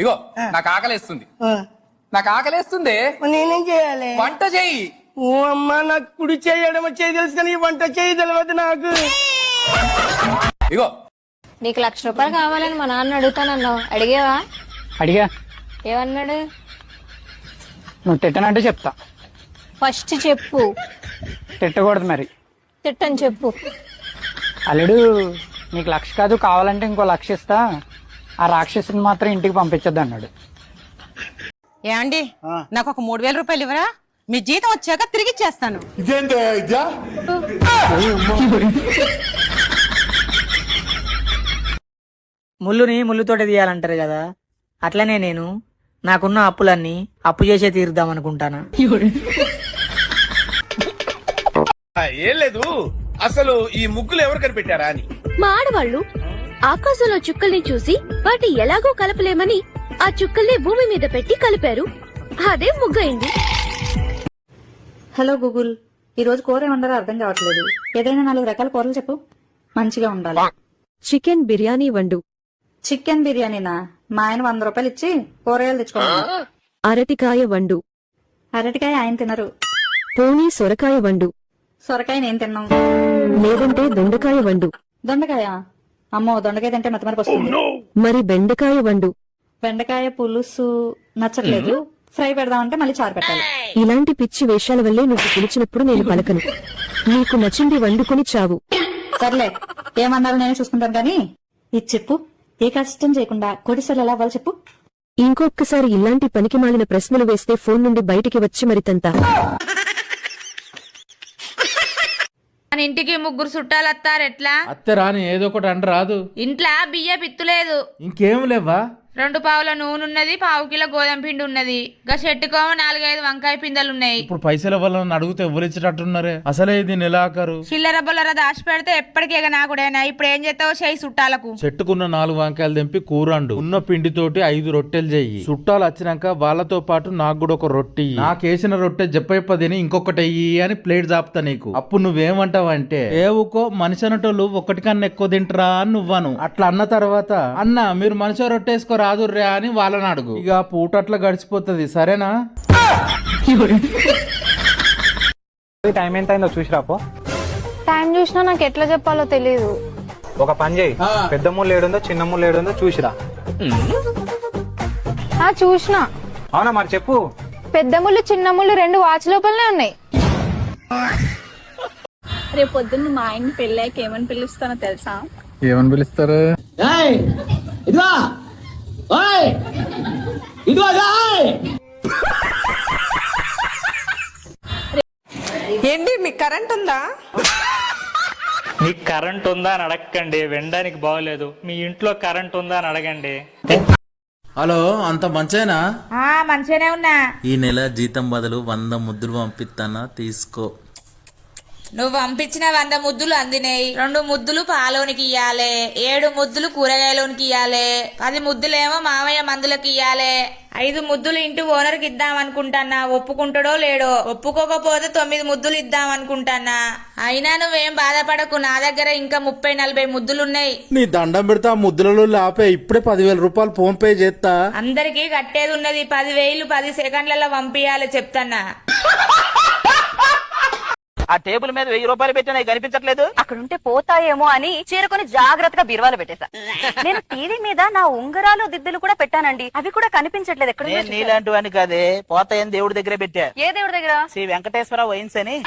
ఇగో నాకు ఆకలేస్తుంది, నాకు ఆకలేస్తుంది. నేనేం చేయాలి? వంట చెయ్యి. ఓ అమ్మా, నాకు కుడి చేయడం చేయి తెలుసు కానీ ఈ వంట చేయి తెలియదు నాకు. ఇగో నీకు 1,00,000 రూపాయలు కావాలని మా నాన్న అడుగుతానన్నావు, అడిగేవా? అడిగా. ఏమన్నాడు? నువ్వు తిట్టనంటే చెప్తా. ఫస్ట్ చెప్పు. తిట్టకూడదు మరి. తిట్టని చెప్పు. అల్లుడు, నీకు 1,00,000 కాదు, కావాలంటే ఇంకో 1,00,000 ఇస్తా, ఆ రాక్షసుని మాత్రం ఇంటికి పంపించద్దు అన్నాడు. ఏమండి, నాకు ఒక 3,000 రూపాయలు ఇవ్వరా? మీ జీతం వచ్చాక తిరిగి ఇచ్చేస్తాను. ముళ్ళుని ముళ్ళుతోటి తీయాలంటారు కదా, అట్లనే నేను నాకున్న అప్పులన్నీ అప్పు చేసే తీరుద్దాం అనుకుంటాను. ఏం లేదు, అసలు ఈ ముగ్గులు ఎవరు కనిపెట్టారా అని. మా ఆడవాళ్లు ఆకాశంలో చుక్కల్ని చూసి వాటి ఎలాగో కలపలేమని ఆ చుక్కల్ని భూమి మీద పెట్టి కలిపారు. అదే ముగ్గైంది. హలో గూగుల్, ఈ రోజు కూర ఏమంటారో అర్థం కావట్లేదు. ఏదైనా 4 రకాల కూరలు చెప్పు, మంచిగా ఉండాలి. చికెన్ బిర్యానీ వండు. చికెన్ బిర్యానీనా? మా ఆయన 100 రూపాయలు ఇచ్చి కూరగాయలు తెచ్చుకోవాలి. అరటికాయ వండు. అరటికాయ ఆయన తినరు. పోనీ సొరకాయ వండు. సొరకాయ నేను తిన్నాం. లేదంటే దొండకాయ వండు. దొండకాయ? అమ్మో, దొండకాయ తింటే మతమరపు వస్తుంది. మరి బెండకాయ వండు. బెండకాయ పులుసు నచ్చట్లేదు, ఫ్రై పెడదామంటే మళ్ళీ చారు పెట్టాలి. ఇలాంటి పిచ్చి వేషాల వల్లే నువ్వు పిలిచినప్పుడు నేను పలకను. నీకు నచ్చింది వండుకొని చావు. సర్లే, ఏమన్నారో నేను చూసుకుంటాను కానీ ఇది చెప్పు, ఏ కష్టం చేయకుండా కోటీశ్వర్లు ఎలా అవ్వాలి చెప్పు. ఇంకొకసారి ఇలాంటి పనికి మాలిన ప్రశ్నలు వేస్తే ఫోన్ నుండి బయటికి వచ్చి మరితంతా. మన ఇంటికి 3 చుట్టాలు వస్తారెట్లా? అత్తే రాని ఏదో ఒకటి అంట రాదు. ఇంట్లో బియ్య పిత్తులేదు. ఇంకేం లేవా? 2 పావుల నూనె ఉన్నది, 1/2 కిలో గోధుమ పిండి ఉన్నది. గా చెట్టుకో 4-5 వంకాయ పిందెలు ఉన్నాయి. ఇప్పుడు పైసల వల్ల అడిగితే ఎవరిచ్చేటట్టున్నారే? అసలే ఇది నెలాఖరు. చిల్లర బొల్లర దాచి పెడితే ఎప్పటికే నాకుడైనా. ఇప్పుడు ఏం చేస్తావు? చేయి చుట్టాలకు. చెట్టుకున్న 4 వంకాయలు తెంపి కూరండు. ఉన్న పిండితోటి 5 రొట్టెలు చెయ్యి. చుట్టాలు వచ్చినాక వాళ్ళతో పాటు నాకు కూడా ఒక రొట్టె. నాకేసిన రొట్టె చెప్ప తిని ఇంకొకటి అయ్యి అని ప్లేట్ చాపుతా నీకు. అప్పుడు నువ్వేమంటావంటే, ఏవుకో మనిషి అనటోళ్ళు ఒకటి కన్నా ఎక్కువ తింటరా అని నువ్వను. అట్లా అన్న తర్వాత, అన్న మీరు మనిషి రొట్టెసుకో రాదుర్రే అని వాళ్ళని అడుగు. ఇక పూట అట్లా గడిచిపోతుంది, సరేనా? టైం ఎంత అయిందో చూసి రాపో. టైం చూసినా నాకు ఎట్లా చెప్పాలో తెలీదు. ఒక పని చేయి, పెద్ద ముళ్ళు ఏడుందో చిన్న ముళ్ళు ఏడుందో చూసిరా. చూసినా. అవునా, మరి చెప్పు. పెద్ద ముళ్ళు చిన్న ముళ్ళు 2 వాచ్ లోపలనే ఉన్నాయి. రేపు పొద్దున్న మా ఆయన్ని పెళ్ళాక ఏమని పిలుస్తానో తెలుసా? ఏమని పిలుస్తారు? ఏంటి, మీకు కరెంట్ ఉందా? మీకు కరెంట్ ఉందా అని అడగండి, వినడానికి బాగోలేదు. మీ ఇంట్లో కరెంట్ ఉందా అని అడగండి. హలో, అంత మంచేనా? మంచిగానే ఉన్నా. ఈ నెల జీతం బదులు 100 ముద్దులు పంపిస్తానా, తీసుకో. నువ్వు పంపించిన 100 ముద్దులు అందినాయి. 2 ముద్దులు పాలోనికి ఇయ్యాలే, 7 ముద్దులు కూరగాయలోనికి ఇయ్యాలే, 10 ముద్దులేమో మామయ్య మందులకు ఇయ్యాలే, 5 ముద్దులు ఇంటి ఓనర్కి ఇద్దాం అనుకుంటానా. ఒప్పుకుంటాడో లేడో. ఒప్పుకోకపోతే 9 ముద్దులు ఇద్దాం అనుకుంటానా. అయినా నువ్వేం బాధపడకు, నా దగ్గర ఇంకా 30-40 ముద్దులున్నాయి. నీ దండం పెడతా, ముద్దులలో లాపే. ఇప్పుడే 10,000 రూపాయలు ఫోన్ పే చేస్తా. అందరికి కట్టేది ఉన్నది. 10,000 10 సెకండ్లలో పంపియాలి చెప్తానా. ఆ టేబుల్ మీద 1000 రూపాయలు పెట్టినా కనిపించట్లేదు. అక్కడుంటే పోతాయేమో అని చీరకొని జాగ్రత్తగా బీరువాలో పెట్టేశా. నేను టీవీ మీద నా ఉంగరాలు దిద్దులు కూడా పెట్టానండి, అవి కూడా కనిపించట్లేదు. ఎక్కడ? నీలాంటివని కాదే, పోతాయని దేవుడి దగ్గరే పెట్టా. ఏ దేవుడి దగ్గర? శ్రీ వెంకటేశ్వర వైన్స్ అని.